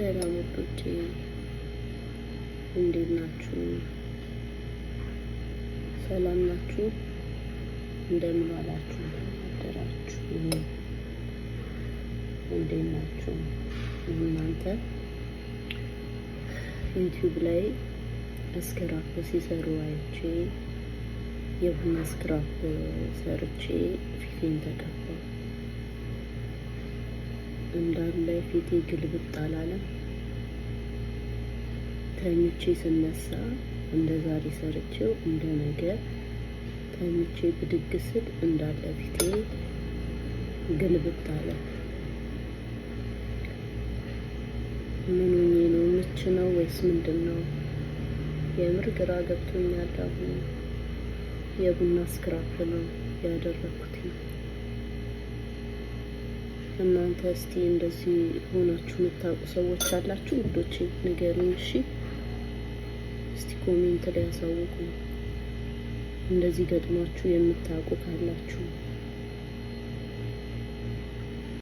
ሰላም ወዶቼ እንዴት ናችሁ? ሰላም ናችሁ? እንደምን ዋላችሁ? አደራችሁ? እንዴት ናችሁ? እናንተ ዩቲዩብ ላይ ስክራፕ ሲሰሩ አይቼ የቡና ስክራፕ ሰርቼ ፊቴን ተቀባው። እንዳለ ፊቴ ግልብጥ አላለም። ተኝቼ ስነሳ እንደ ዛሬ ሰርቼው እንደ ነገ ተኝቼ ብድግ ስል እንዳለ ፊቴ ግልብጥ አለ። ምን ሆኜ ነው? ምች ነው ወይስ ምንድነው? የምር ግራ ገብቶኛል። አሁን የቡና ስክራፕ ነው ያደረኩት። እናንተ እስቲ እንደዚህ ሆናችሁ የምታውቁ ሰዎች አላችሁ? ውዶቼ ንገሩኝ እሺ። እስቲ ኮሜንት ላይ ያሳውቁ። እንደዚህ ገጥሟችሁ የምታውቁ ካላችሁ